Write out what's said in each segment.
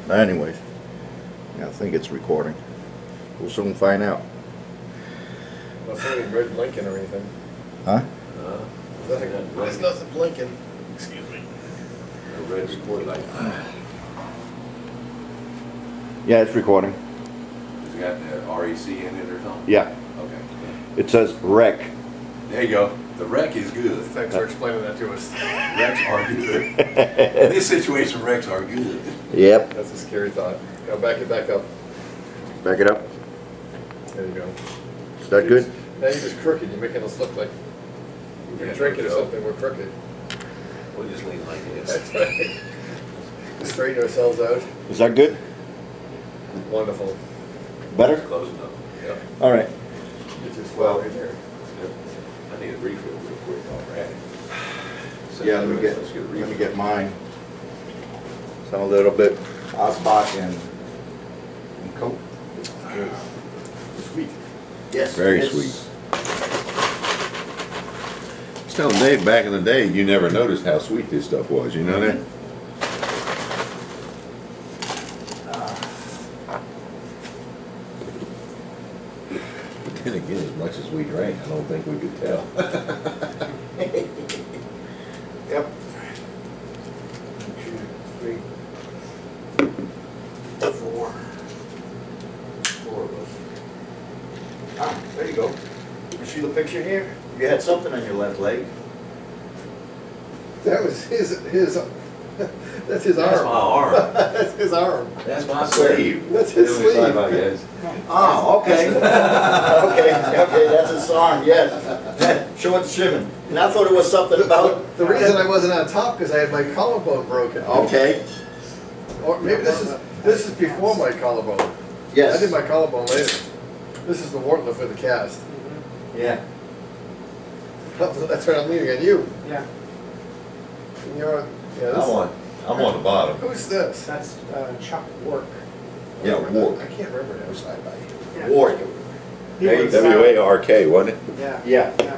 But anyways, yeah, I think it's recording. We'll soon find out. Well, it's not even red blinking or anything. Huh? There's nothing blinking. Excuse me. A red record light. Yeah, it's recording. Has it got the REC in it or something? Yeah. Okay. It says rec. There you go. The wreck is good. Thanks for explaining that to us. Wrecks are good. In this situation, wrecks are good. Yep. That's a scary thought. Now back it back up. Back it up. There you go. Is that good? Now you're just crooked. You're making us look like we're Yeah, drinking or no joke. something. We're crooked. We'll just lean like this. That's right. Straighten ourselves out. Is that good? Wonderful. Better? Close enough. Yep. All right. Get your swell right there. Yep. I need a refill real quick already. Yeah, let me get mine. So a little bit Osbach and Coke. Good. Sweet. Yes. Very yes. sweet. I was telling Dave back in the day, you never noticed how sweet this stuff was. You know that? But then again, as much as we drank, I don't think we could tell. Yep. 1, 2, 3, 4. 4 of us. Ah, there you go. You see the picture here? You had something on your left leg. That was his. That's his That's arm. my arm. That's his arm. That's my sleeve. That's his sleeve. Oh, okay. Okay, that's his arm, yes. Show it to Shimon. And I thought it was something about... The reason I wasn't on top because I had my collarbone broken. Okay. Or maybe this is before my collarbone. Yes. I did my collarbone later. This is the Wartliff with the cast. Yeah. That's right. I'm leaning on you. Yeah, And you're on. Yeah. This, I'm on the bottom. who's this? that's Chuck Work. Yeah, Wark. I can't remember now. Yeah. Ward. He There you was, go. W-A-R-K, wasn't it? Yeah. Yeah. Yeah.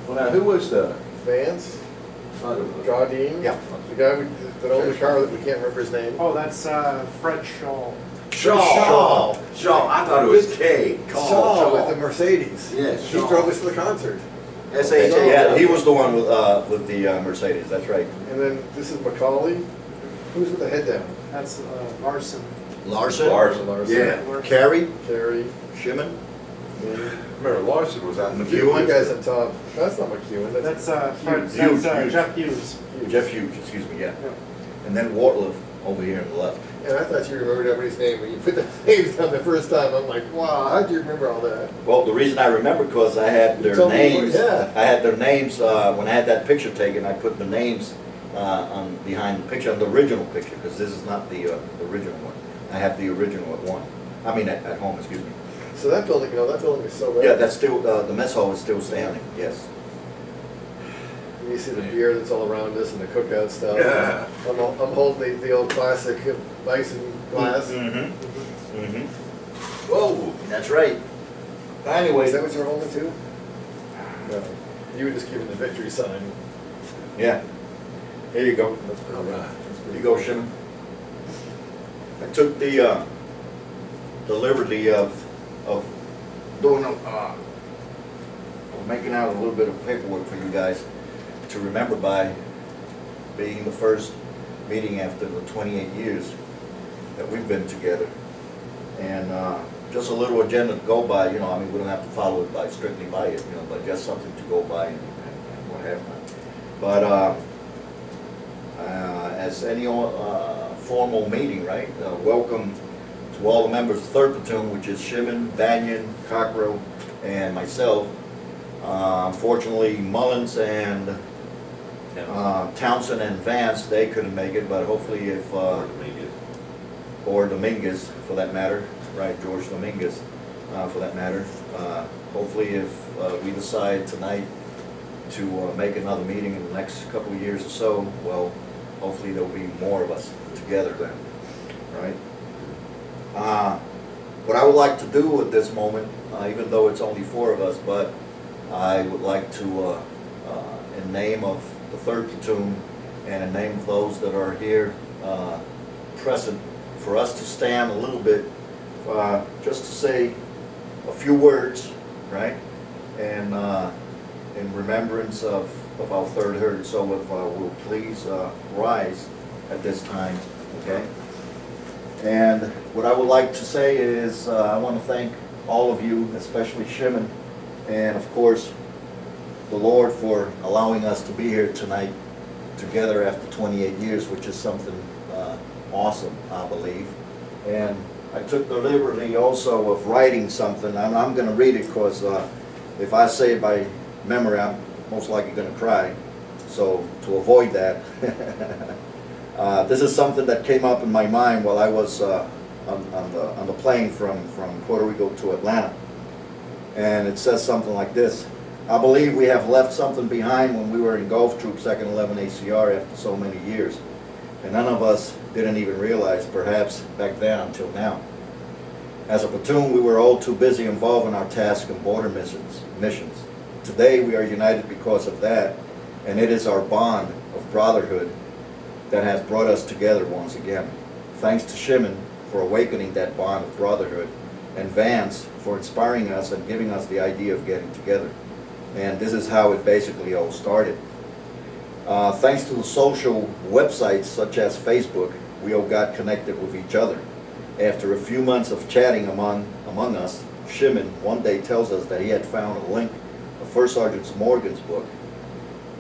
Well, now, who was the... Vance. Gaudine. Yeah. The guy that owned the car that we can't remember his name. Oh, that's Fred Shaw. Shaw. Shaw. I thought it was K. Shaw with the Mercedes. Yes, He Shaw. drove us to the concert. S-H-A. Yeah, he was the one with the Mercedes, that's right. And then this is Macaulay. Who's with the head down? That's Larson. Larson? Larson. Yeah. Carey? Carey. Shimon? Me. Remember, Larson was out in the field. One guy's on top. That's not McEwen. That's Fred. Hughes. That's Jeff Hughes. Jeff Hughes, excuse me, yeah. Yeah. And then Wartliff over here on the left. And I thought you remembered everybody's name when you put the names down the first time. I'm like, wow, how'd you remember all that? Well, the reason I remember because I had their told me names. yeah. I had their names when I had that picture taken. I put the names on behind the picture, on the original picture, because this is not the original one. I have the original at one. I mean at home, excuse me. So that building, that building is so rad. Yeah, that's still the mess hall is still standing. Yes. And you see the beer that's all around us and the cookout stuff. Yeah. I'm holding the old classic bison glass. Mm-hmm. Mm-hmm. Whoa. That's right. Anyway, Is that what you're holding too? No. You were just giving the victory sign. yeah. Here you go. All right. Here you go, Shimon. I took the liberty of doing of making out a little bit of paperwork for you guys to remember by, being the first meeting after the 28 years that we've been together, and just a little agenda to go by. You know, I mean, we don't have to follow it by strictly by it, you know, but just something to go by and what have not. But as any formal meeting, right? Welcome to all the members of the 3rd Platoon, which is Shimon, Banyan, Cockrell, and myself. Unfortunately, Mullins and Townsend and Vance, they couldn't make it, but hopefully if, or Dominguez for that matter, right, George Dominguez for that matter, hopefully if we decide tonight to make another meeting in the next couple of years or so, well, hopefully there'll be more of us together then, right? What I would like to do at this moment, even though it's only 4 of us, but I would like to, in name of the 3rd Platoon and in name of those that are here present for us to stand a little bit, just to say a few words, right? And in remembrance of our third herd. So if we'll please rise at this time, okay? And what I would like to say is I want to thank all of you, especially Shimon, and of course the Lord for allowing us to be here tonight together after 28 years, which is something awesome, I believe. And I took the liberty also of writing something. I'm going to read it because if I say it by memory, I'm most likely going to cry. So to avoid that, this is something that came up in my mind while I was on the plane from Puerto Rico to Atlanta. And it says something like this: I believe we have left something behind when we were in Gulf Troop 2nd 11 ACR after so many years. And none of us didn't even realize, perhaps back then until now. As a platoon, we were all too busy involved in our tasks and border missions. Today, we are united because of that, and it is our bond of brotherhood that has brought us together once again. Thanks to Shimon for awakening that bond of brotherhood, and Vance for inspiring us and giving us the idea of getting together. And this is how it basically all started. Thanks to the social websites such as Facebook, we all got connected with each other. After a few months of chatting among us, Shimon one day tells us that he had found a link of First Sergeant Morgan's book.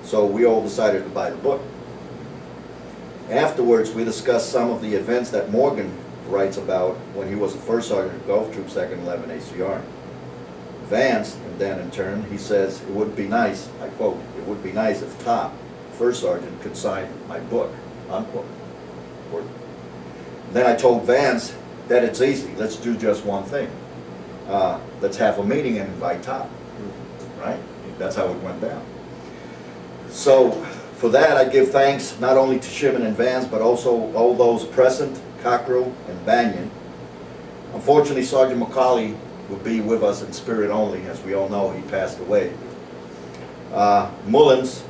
So we all decided to buy the book. Afterwards, we discussed some of the events that Morgan writes about when he was a First Sergeant of Gulf Troop 2nd 11 ACR. Vance, and then in turn, he says, it would be nice, I quote, it would be nice if Top, First Sergeant, could sign my book, unquote. Then I told Vance that it's easy, let's do just one thing. Let's have a meeting and invite Top, right? That's how it went down. So for that, I give thanks not only to Shimon and Vance, but also all those present, Cockrell and Banyan. Unfortunately, Sergeant McCauley will be with us in spirit only. As we all know, he passed away. Mullins,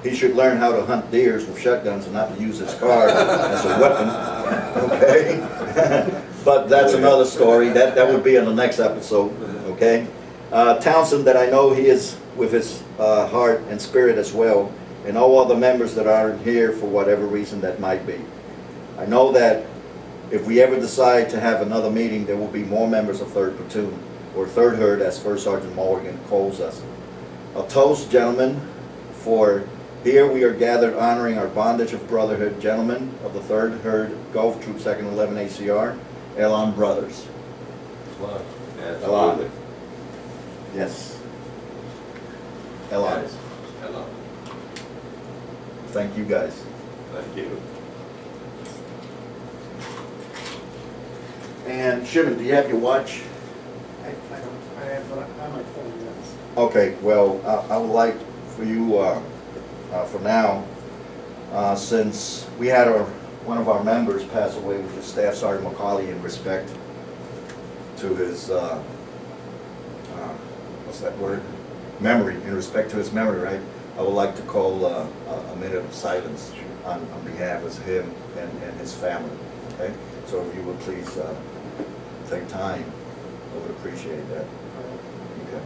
he should learn how to hunt deers with shotguns and not to use his car as a weapon. Okay? But that's another story. That would be in the next episode. Okay? Townsend, that I know he is with his heart and spirit as well, and all other members that aren't here for whatever reason that might be. I know that if we ever decide to have another meeting, there will be more members of 3rd Platoon, or 3rd Herd as First Sergeant Morgan calls us. A toast, gentlemen, for here we are gathered honoring our bondage of brotherhood, gentlemen of the 3rd Herd, Gulf Troop 2nd 11 ACR, Elan Brothers. Absolutely. Yes. Elan. Yes. Hello. Thank you guys. Thank you. And Shimon, do you have your watch? I don't, I have on my phone, yes. Okay, well, I would like for you, for now, since we had one of our members pass away, which is Staff Sergeant McCauley, in respect to his, what's that word? Memory, in respect to his memory, right? I would like to call a minute of silence on behalf of him and his family, okay? So if you would please take time, I would appreciate that. Okay.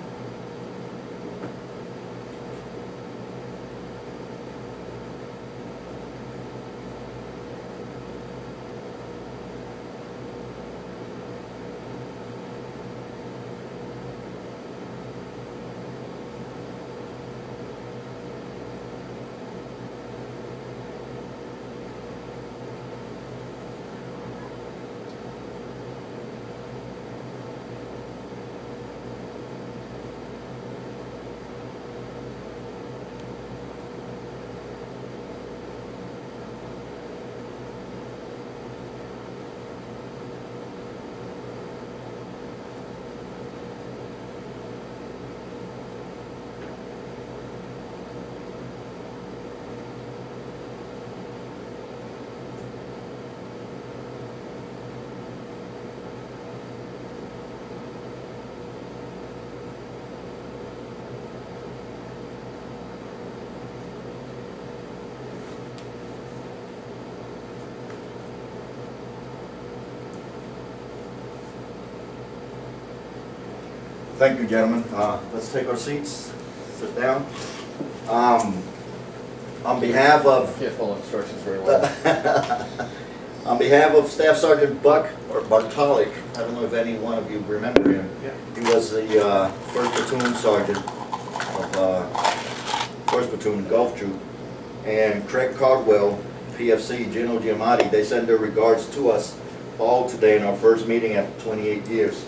Thank you, gentlemen. Let's take our seats, sit down. On behalf of Can't follow instructions very well. on behalf of Staff Sergeant Buck, or Bartalik, I don't know if any one of you remember him. Yeah. He was the 1st Platoon Sergeant of 1st Platoon Gulf Troop. And Craig Caldwell, PFC, Gino Giamatti, they send their regards to us all today in our first meeting after 28 years.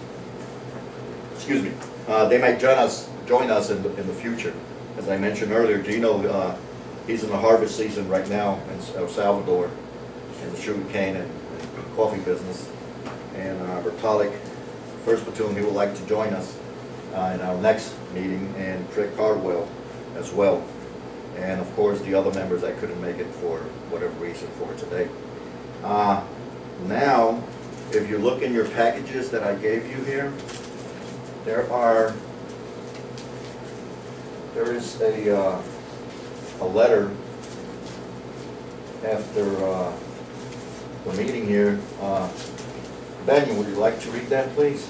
Excuse me. They might join us in the future. As I mentioned earlier, Gino, he's in the harvest season right now in El Salvador, in the sugar cane and coffee business. And Bertalik, 1st Platoon, he would like to join us in our next meeting, and Craig Cardwell as well. And of course, the other members that couldn't make it for whatever reason for today. Now, if you look in your packages that I gave you here, there is a letter after the meeting here. Daniel, would you like to read that, please?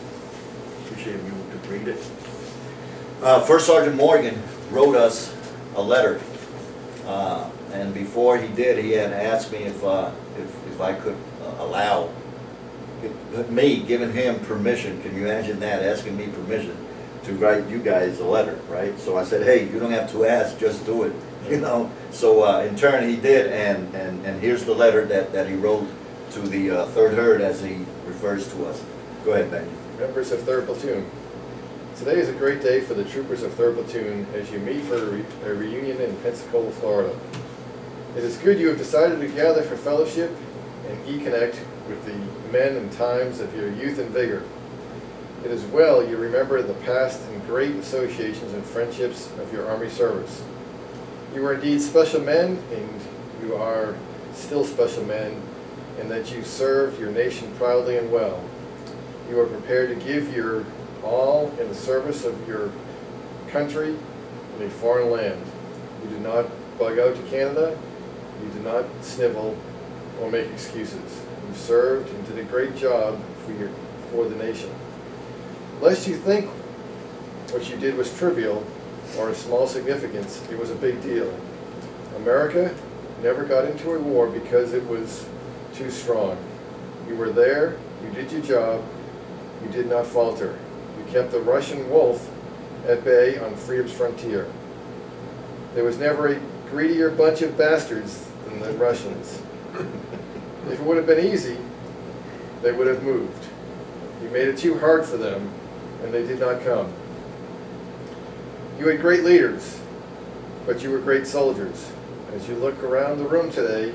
Appreciate if you could read it. First Sergeant Morgan wrote us a letter, and before he did, he had asked me if I could allow me, giving him permission. Can you imagine that, asking me permission to write you guys a letter, right? So I said, hey, you don't have to ask, just do it, you know. So in turn he did, and here's the letter that he wrote to the 3rd Herd, as he refers to us. Go ahead, Ben. Members of 3rd Platoon, today is a great day for the troopers of 3rd Platoon as you meet for a reunion in Pensacola, Florida. It is good you have decided to gather for fellowship and e-connect with the men and times of your youth and vigor. It is well you remember the past and great associations and friendships of your Army service. You are indeed special men, and you are still special men, in that you served your nation proudly and well. You are prepared to give your all in the service of your country in a foreign land. You did not bug out to Canada. You did not snivel or make excuses. You served and did a great job for the nation. Lest you think what you did was trivial or of small significance, it was a big deal. America never got into a war because it was too strong. You were there, you did your job, you did not falter. You kept the Russian wolf at bay on freedom's frontier. There was never a greedier bunch of bastards than the Russians. If it would have been easy, they would have moved. You made it too hard for them, and they did not come. You had great leaders, but you were great soldiers. As you look around the room today,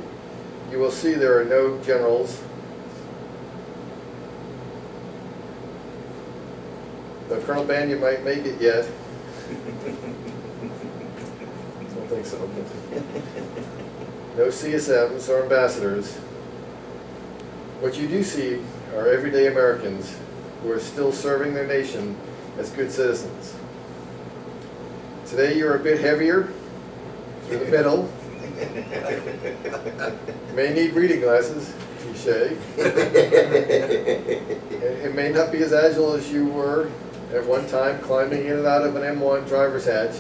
you will see there are no generals. Though Colonel Banyan might make it yet. I don't think so. No CSMs or ambassadors. What you do see are everyday Americans who are still serving their nation as good citizens. Today you're a bit heavier through the middle. You may need reading glasses, cliché. It may not be as agile as you were at one time climbing in and out of an M1 driver's hatch,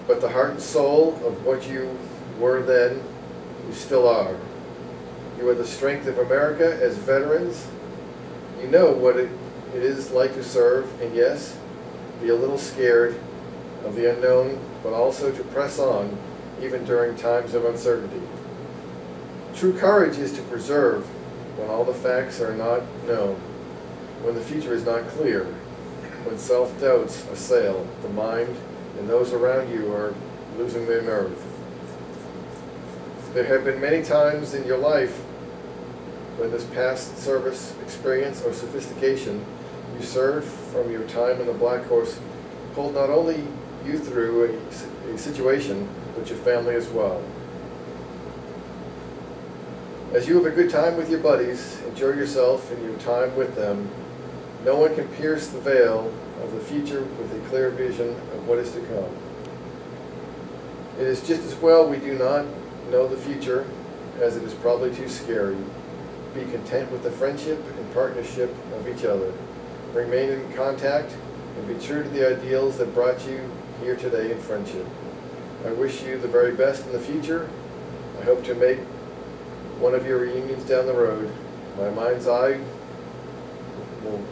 but the heart and soul of what you were then, you still are. You are the strength of America as veterans. You know what it is like to serve, and yes, be a little scared of the unknown, but also to press on even during times of uncertainty. True courage is to preserve when all the facts are not known, when the future is not clear, when self-doubts assail the mind and those around you are losing their nerve. There have been many times in your life when this past service, experience, or sophistication you served from your time in the Black Horse pulled not only you through a situation, but your family as well. As you have a good time with your buddies, enjoy yourself and your time with them, no one can pierce the veil of the future with a clear vision of what is to come. It is just as well we do not know the future, as it is probably too scary. Be content with the friendship and partnership of each other. Remain in contact and be true to the ideals that brought you here today in friendship. I wish you the very best in the future. I hope to make one of your reunions down the road. My mind's eye will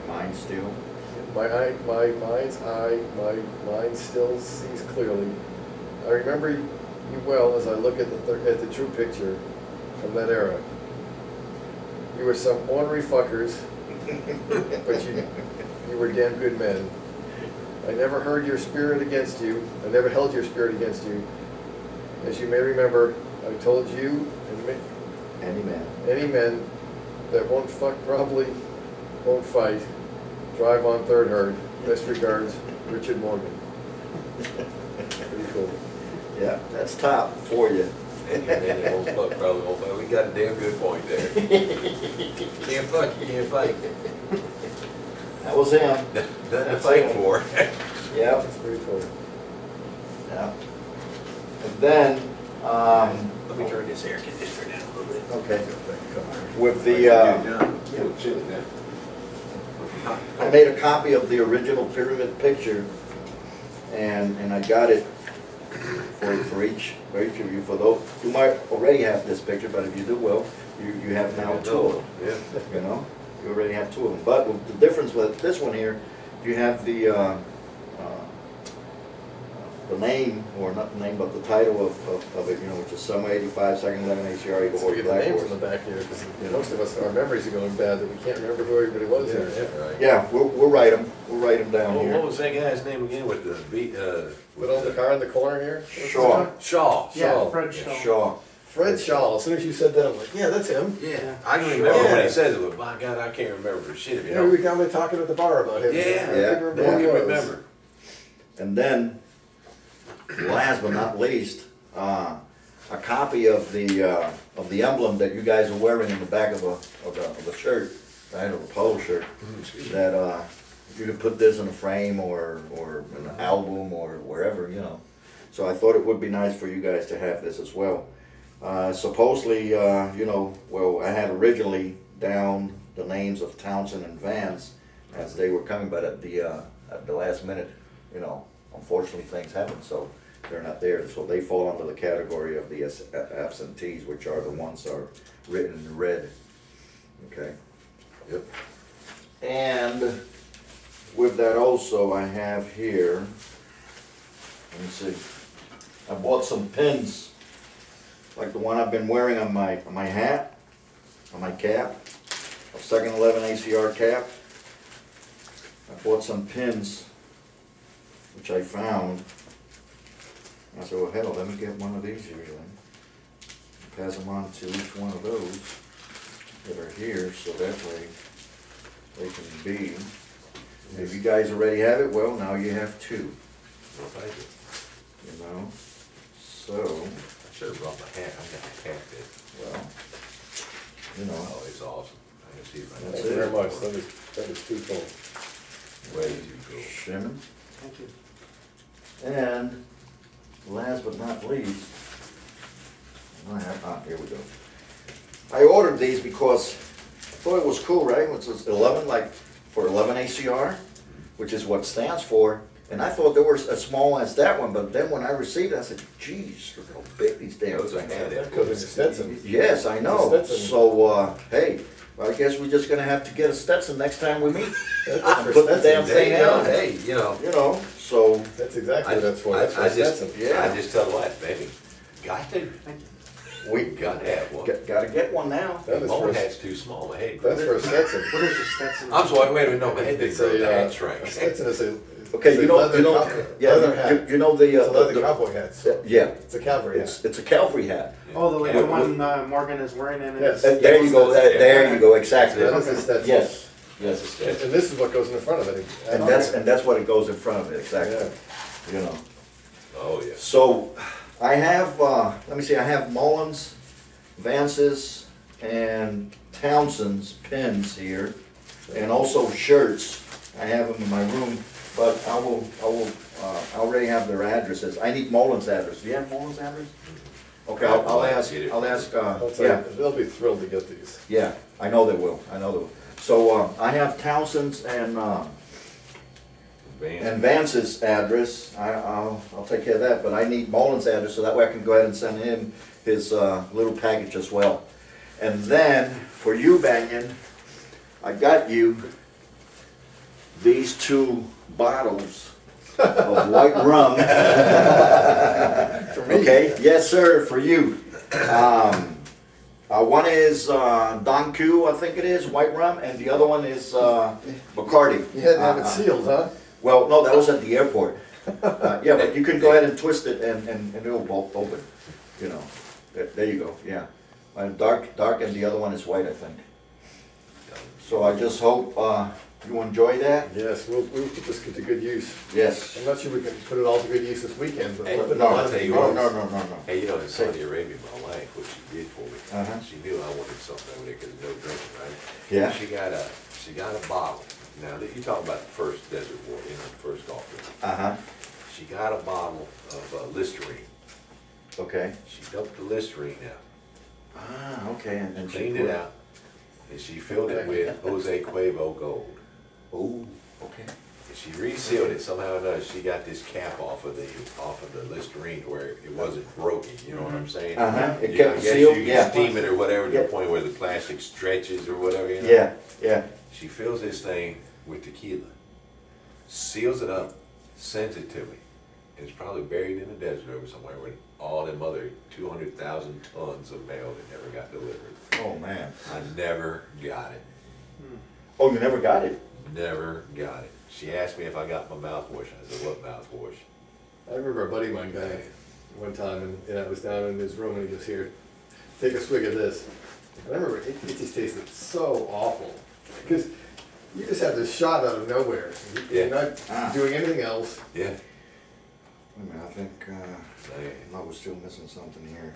My mind still. my mind's eye, my mind still sees clearly. I remember you well as I look at the true picture from that era. You were some ornery fuckers, but you were damn good men. I never heard your spirit against you. I never held your spirit against you. As you may remember, I told you and any men that won't fuck probably won't fight. Drive on Third Herd. Best regards, Richard Morgan. Pretty cool. Yeah, that's top for you. And then old fuck probably won't fight. We got a damn good point there. Can't fuck, you can't fight. That was him. Nothing to fight for. Yep. That's pretty cool. Yeah. And then, Let me turn this air conditioner down a little bit. okay, with the, Little chilly now. I made a copy of the original pyramid picture, and I got it for each of you. For those, you might already have this picture, but if you do well, you have now two of them. Yeah. You know, you already have two of them. But with the difference with this one here, you have the name, or not the name, but the title of it, you know, which is Summer 85, Second 11 ACR Eagle So we Horse get the Black names Horse. on the back here, because most of us, our memories are going bad, that we can't remember who everybody was here. Right. Yeah, we'll write them. We'll write them down What here. was that guy's name again with the beat, Put on the car in the corner here? Shaw. Shaw. Yeah, Shaw. Fred Shaw. Shaw. Fred Shaw. As soon as you said that, I'm like, yeah, that's him. Yeah, I can remember when Yeah. he says it, but by God, I can't remember for shit of it. Yeah, we were down there talking at the bar about him. Yeah, I couldn't yeah, remember I who can he was. remember. And then, last but not least, a copy of the emblem that you guys are wearing in the back of a shirt, right, of a polo shirt. That you could put this in a frame or an album or wherever, you know. So I thought it would be nice for you guys to have this as well. Supposedly, you know, well, I had originally down the names of Townsend and Vance as they were coming, but at the last minute, you know, unfortunately things happen, so they're not there. So they fall under the category of the absentees, which are the ones that are written in red. Okay. Yep. And with that also, I have here, let me see, I bought some pins, like the one I've been wearing on my hat, on my cap, a second 11 ACR cap. I bought some pins, which I found. I said, well, hell, let me get one of these here then. Pass them on to each one of those that are here, so that way they can be. If you guys already have it, well, now you have two, Well, thank you. you know. So, I should have brought my hat. I got my hat there. well, you know, Oh, it's awesome. I can see it right Thank That's you it. very much. That is too cool. Way too cool. Shimon. Thank you. And last but not least, here we go. I ordered these because I thought it was cool, right? Which is 11, like for 11 ACR, which is what it stands for. And I thought they were as small as that one, but then when I received it, I said, geez, look how big these damn Those are things had are. it. Because it's a Stetson. Yes, I know. Stetson. So, hey, I guess we're just gonna have to get a Stetson next time we meet. That's And for put the damn Stetson. thing There you go. on. Hey, you know. You know, so, That's exactly what that's for. That's for I just, Stetson. Yeah. I just tell the wife, baby, got to, Thank you. we got to have one. gotta get one now. That My is own for, hat's too small. My head. that's for a Stetson. What is your Stetson? I'm sorry. Wait a minute. No, my head didn't It's grow. The hat a shrank. Stetson is a. Okay, it's you a know, leather yeah, leather hat. you know the, It's a leather cowboy hat. yeah, It's a cavalry hat. it's a cavalry hat. Oh, like Yeah. the one Morgan is wearing in it. Yes. There you go, there you go, exactly. That is a Stetson. Yes, That's a yes. step. And this is what goes in the front of it. And that's what it goes in front of it, exactly, Yeah. you know. Oh yeah. So, I have, let me see, I have Mullins, Vance's, and Townsend's pins here, and also shirts. I have them in my room, but I already have their addresses. I need Mullins' address. Do you have Mullins' address? Okay, I'll ask, Get it. I'll ask, I'll tell yeah, you, they'll be thrilled to get these. yeah, I know they will, I know they will. So, I have Townsend's and Vance's address. I'll take care of that, but I need Mullen's address, so that way I can go ahead and send him his little package as well. And then, for you, Banyan, I got you these 2 bottles of white rum. For me. Okay, yes, sir, for you. One is Don Q, I think it is, white rum, and the other one is Bacardi. You had to have it sealed, huh? Well, no, that was at the airport. Yeah, but you can go ahead and twist it and it'll both open, you know. There you go, yeah. Dark and the other one is white, I think. So I just hope you enjoy that. Yes, we'll put this to good use. Yes. I'm not sure we can put it all to good use this weekend, but Hey, we'll put it No, all I'll to tell you good what. use. No. Hey, you know, in Saudi Arabia, my wife, what she did for me, Uh-huh. she knew I wanted something over there because no drinking, right? Yeah. She got a bottle. Now, you talk about the first desert war, you know, the first Gulf War. Uh-huh, She got a bottle of Listerine. okay. She dumped the Listerine out, Ah, okay, and she cleaned put- it out, and she filled it with Jose Cuervo Gold. Oh, okay. And she resealed it somehow or another. She got this cap off of the Listerine where it wasn't broken. You know what I'm saying? Uh-huh, it I kept guess sealed, you yeah. can steam it or whatever to Yeah. the point where the plastic stretches or whatever. You know? Yeah, yeah. She fills this thing with tequila, seals it up, sends it to me. And it's probably buried in the desert over somewhere with all them other 200,000 tons of mail that never got delivered. Oh, man. I never got it. Oh, you never got it? Never got it. She asked me if I got my mouthwash. I said, what mouthwash? I remember a buddy of mine got one time, and I was down in his room, and he goes, "Here, take a swig of this." And I remember it just tasted so awful, because you just have this shot out of nowhere. You're Yeah. not doing anything else. Yeah. Wait a minute, I think, Man, I was still missing something here.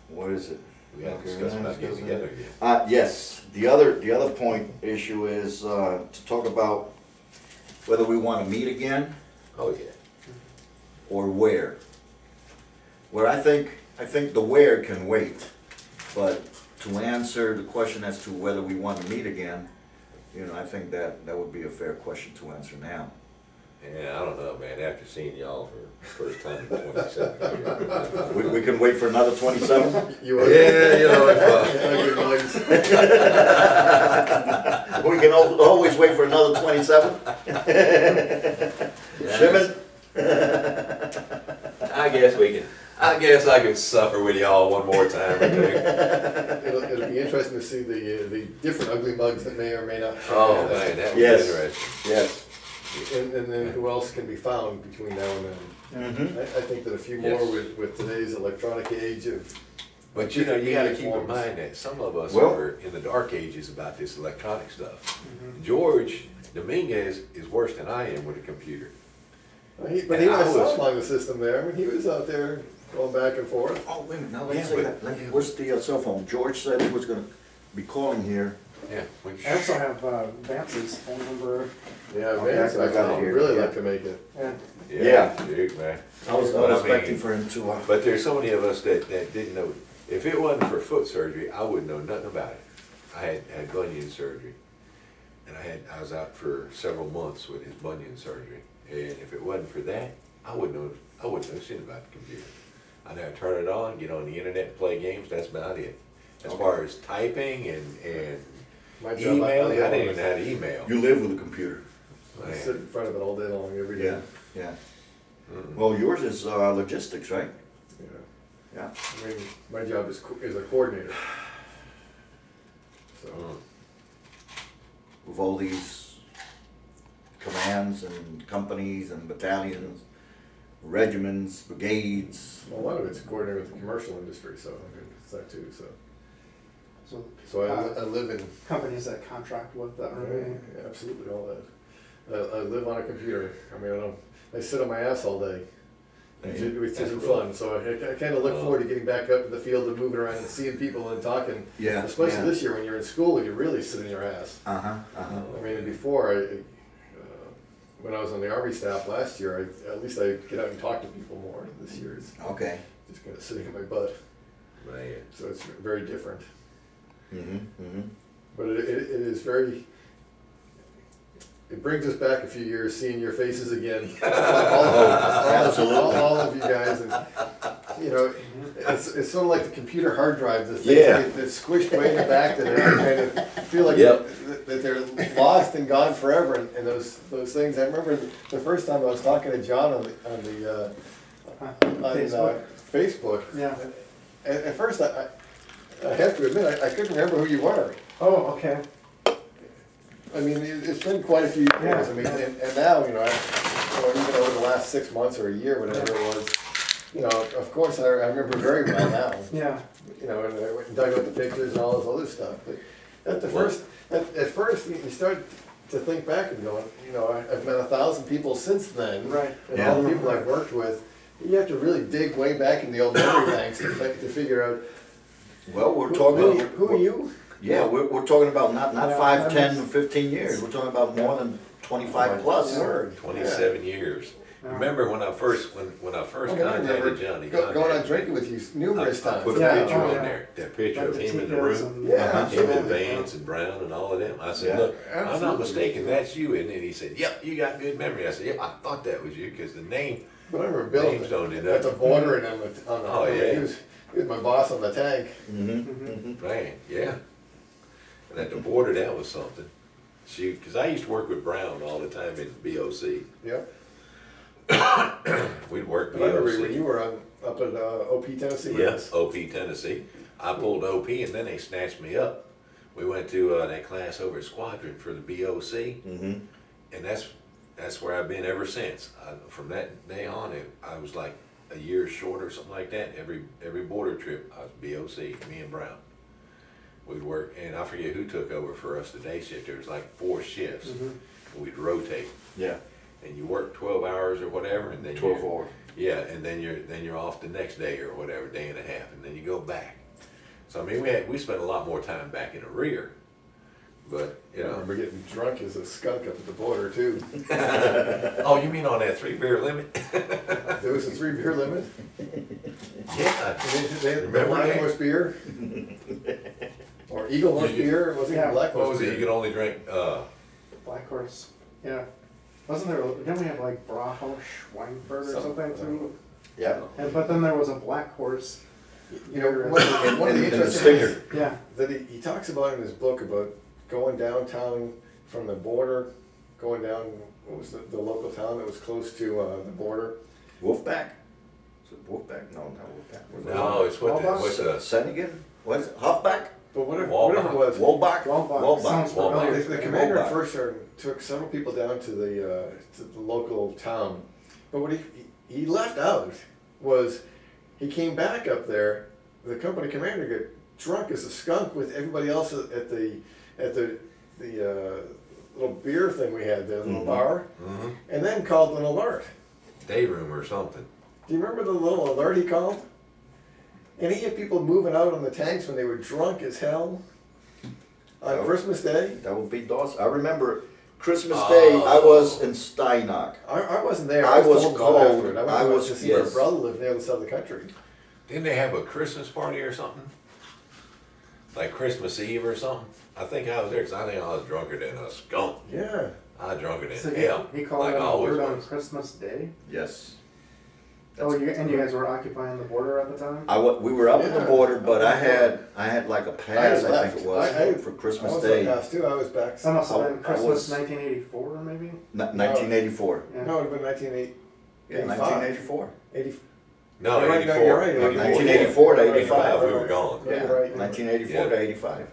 What is it? we gotta Okay, discuss about getting discuss together again. Yes, the other point issue is, to talk about whether we wanna meet again Oh, yeah. or where. Where I think the where can wait, but to answer the question as to whether we want to meet again, you know, I think that would be a fair question to answer now. Yeah, I don't know, man. After seeing y'all for the first time in 27 years. We can wait for another 27? You are. Yeah, you know, Good mugs. We can always wait for another 27? Shimon? I guess I can suffer with y'all one more time or two. It'll be interesting to see the different ugly mugs that may or may not. Oh, man, that would be Yes. interesting. Yes. And then who else can be found between now and then? Mm-hmm. I think that a few Yes. more with today's electronic age of. But you know, you gotta keep in Forms. mind that some of us Well- were in the dark ages about this electronic stuff. George Dominguez is worse than I am with a computer. But he And I was was- along the system there. I mean, he was out there going back and forth. Oh, wait a minute, now Yeah, let's say but- that. Where's the cell phone? George said he was gonna be calling here. Yeah. Which, I also have Vance's phone number. Yeah, Okay, Vance, I got it I'd here, really yeah. like to make it. Yeah. Yeah. Dude, man. I was But I expecting mean- for him to, But there's so many of us that didn't know. If it wasn't for foot surgery, I wouldn't know nothing about it. I had bunion surgery, and I was out for several months with his bunion surgery. And if it wasn't for that, I wouldn't know shit about the computer. I never turn it on, get on the internet, and play games. That's about it. As far as typing and My job, emailing, I live didn't on even it. know how to email. you live with a computer. I Man. sit in front of it all day long, every day. Yeah, yeah. Mm. Well, yours is logistics, right? Yeah. Yeah. I mean, my job is a coordinator. So, Mm. With all these commands and companies and battalions, regiments, brigades. well, a lot of it's coordinated with the commercial industry, so I mean, it's that too, so. So So I live in, companies that contract with that or anything. yeah, absolutely all that. I live on a computer. I mean, I sit on my ass all day. Which That's isn't rough. fun, so I kind of look forward to getting back up to the field and moving around and seeing people and talking. Yeah. Especially yeah. this year when you're in school and you're really sitting your ass. Uh-huh, uh-huh. I mean, before, when I was on the Army staff last year, at least I get out and talk to people more. This year it's Okay. just kind of sitting in my butt, Man. so it's very different. Mm-hmm, mm-hmm. But it is very, it brings us back a few years, seeing your faces again. all of you guys, and you know, it's sort of like the computer hard drive, the thing Yeah. that's squished way in the back that I kind of feel like Yep. that they're lost and gone forever. And those things, I remember the first time I was talking to John on Facebook. Yeah. At first, I have to admit, I couldn't remember who you were. Oh, okay. I mean, it's been quite a few years. Yeah. I mean, and now, you know, even over the last 6 months or a year, whatever it was, you know, of course, I remember very well now. Yeah. You know, and I went and dug out the pictures and all this other stuff. But at first, you start to think back and going, you know, I've met 1,000 people since then. Right. And all the people I've worked with, you have to really dig way back in the old memory banks to figure out. Well, we're talking. Who are you? Yeah, we're talking about not Yeah, 5, that 10, or makes- 15 years. We're talking about more than 25 plus. Word. 27 years. Yeah. Remember when I first contacted Johnny? Going on drinking with you numerous I times. put a Yeah, picture oh, on yeah. there, that picture Like of the him in the Ticas room. and- Yeah, Him and absolutely. Vance and Brown and all of them. I said, Yeah, look, I'm not absolutely. mistaken, that's you. And then he said, yep, you got good memory. I said, yep, I thought that was you because the name, But I remember Bill Names don't end at the up. border and on the, Oh, yeah. he was my boss on the tank. man, yeah. And at the border, that was something. Shoot, because I used to work with Brown all the time in BOC. Yep. We'd work And I remember when BOC. you were up at OP Tennessee with Yes, us. OP Tennessee. I pulled OP and then they snatched me up. We went to that class over at Squadron for the BOC, and that's where I've been ever since. From that day on, I was like a year short or something like that. Every border trip, I was BOC, me and Brown. We'd work, and I forget who took over for us the day shift. There was like 4 shifts. We'd rotate, Yeah, and you work 12 hours or whatever, and then 12 you're- hours. Yeah, and then you're off the next day or whatever, day and a half, and then you go back. So I mean, we spent a lot more time back in the rear, but I you know. remember getting drunk as a skunk up at the border too. Oh, you mean on that 3 beer limit? There was a 3 beer limit. Yeah. They Remember Black that? Horse beer. Or Eagle Horse beer, it wasn't even Yeah. Black What Horse was it? You beer. could only drink. Black Horse. Yeah. Wasn't there? Didn't we have like Brauhaus Schweinfurt or something too? yeah. And but then there was a Black Horse. You know, one of the And the interesting stinger. things Yeah. that he talks about in his book about going downtown from the border, going down, what was the local town that was close to the border? Wolfpack? Is it Wolfpack? No, not Wolfpack. Was it No, it's what the, what's the Senegan? What is it? Huffback? But whatever Walbach. it was. Wolbach? Walbach. Sounds Walbach. familiar. The commander at Walbach. first took several people down to the local town, but what he left out was he came back up there. The company commander got drunk as a skunk with everybody else at the little beer thing we had there, the little bar, and then called an alert. day room or something. Do you remember the little alert he called? And he had people moving out on the tanks when they were drunk as hell on Christmas Day. That would be Dawson. I remember Christmas Day, I was in Steinach. I wasn't there. I was told about cold. after it. I went was- to see my yes. brother live near the side of the country. Didn't they have a Christmas party or something? Like Christmas Eve or something? I think I was there because I think I was drunker than a skunk. Yeah. I was drunker than So hell. he called like it I an always alert on was. Christmas Day. Yes. Oh, you guys were occupying the border at the time. We were up on the Yeah. border, but Up I on the had like a pass, I left. think it was, I- for Christmas I was Day, past too. I was back. That must have I- been I Christmas was- 1984, maybe. 1984. Yeah. No, it would have been 1980. Yeah, 1984. 80. No, You're right, 84. no, you're right, 1984 to 85, we were gone. Yeah, Yeah, you're right. 1984 to 85.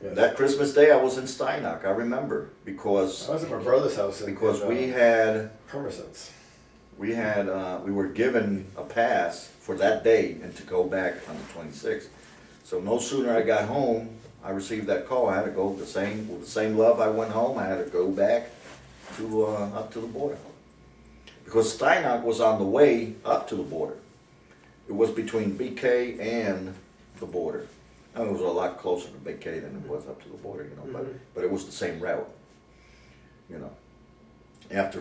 Yes. That Christmas Day, I was in Steinach, I remember, I because was at my brother's house. because we had Hermisons. we were given a pass for that day and to go back on the 26th. So no sooner I got home, I received that call. I had to go with the same love I went home. I had to go back to up to the border because Steinach was on the way up to the border. It was between BK and the border. And it was a lot closer to BK than it was up to the border, you know. But it was the same route, you know. After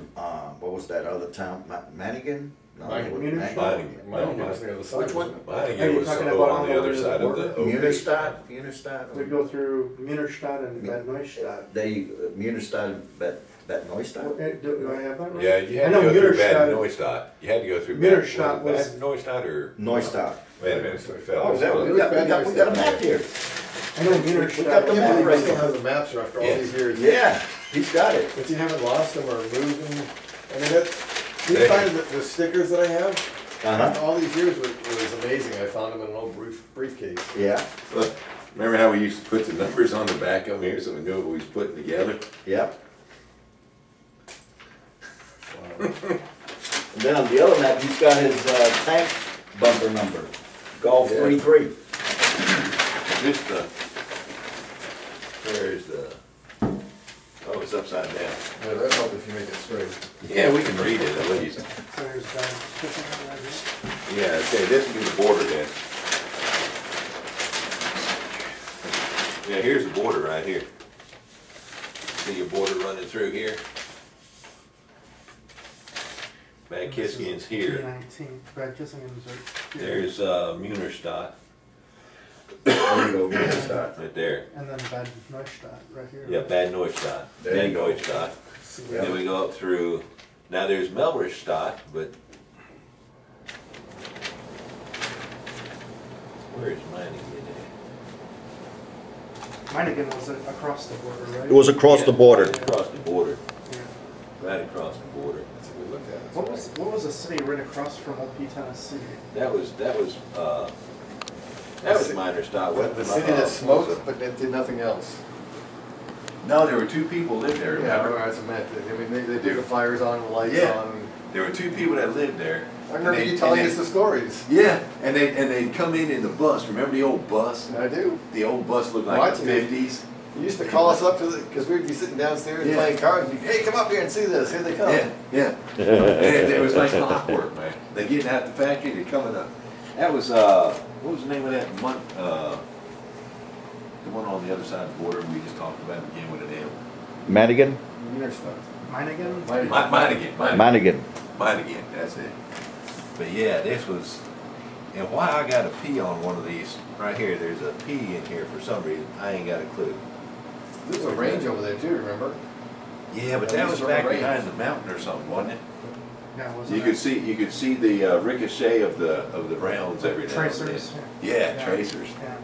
what was that other town? Manigan? No, Munich? Meiningen. Mine was near the side. Which one? wasn't it? Are Meiningen you was talking on about the all other the way to side the of the border? OP. Munsterstadt, We Munsterstadt. go through Munsterstadt and Bad Neustadt. They, Munsterstadt, Bad Neustadt? Do I have that right? Yeah, you I had to know go through Bad Munsterstadt- Neustadt. You had to go through Munsterstadt was- Bad Neustadt or? Neustadt. Wait a minute, so it fell. Oh, is that what, It we was got a map here. I know got the Munsterstadt. map. Yeah, but right we still there. have the maps after all Yeah. these years. Yeah, he's got it. But you haven't lost them or moved them. I mean, that, do you find that the stickers that I have, Uh-huh, after all these years was amazing. I found them in an old briefcase. yeah, Look, remember how we used to put the numbers on the back of them here so we knew what we was putting together? yep. Wow. And then on the other map, he's got his tank bumper number, Golf Yeah. 33. This where is the, oh, it's upside down. Yeah, that helps if you make it straight. Yeah, we can read it at least. So there's that right here. Yeah, okay, this would be the border then. Yeah, here's the border right here. See your border running through here? Bad Kiskian's here. P19. Bad Kissingen's right here. There's Munsterstadt, There you go, Munsterstadt. right there. And then Bad Neustadt right here. Yeah, Bad Neustadt, There Bad you go. Neustadt. And then we go up through, now there's Melberstadt, but where is Meiningen Meiningen was across the border, right? It was across the border. at? Across the border, Yeah. right across the border. That's what we looked at. What was the city right across from OP, Tennessee? That was Meinerstadt. The city that smoked, but that did nothing else. No, there were two people lived there, Yeah, remember? that's what I meant. I mean, they did the fires on, the lights Yeah. on. There were two people that lived there. I remember And you they- telling and us they- the stories. Yeah, and they'd come in the bus, remember the old bus? I do. The old bus looked like the Watching it. 50s. You used to call us up to the, because we'd be sitting downstairs Yeah. playing cards. And hey, come up here and see this. Here they come. Yeah, yeah. And it was like clockwork, man. They getting out the factory, they're coming up. That was, what was the name of that the one on the other side of the border we just talked about, began with an M. Madigan? Meiningen? Mine again, that's it. But yeah, this was, and why I got a P on one of these, right here, there's a P in here for some reason, I ain't got a clue. There's a range over there too, remember? Yeah, but Yeah, that we was just back run a behind the mountain or something, wasn't it? Yeah, wasn't You it? could see the ricochet of the rounds every now and then. Tracers. Yeah, tracers. Yeah.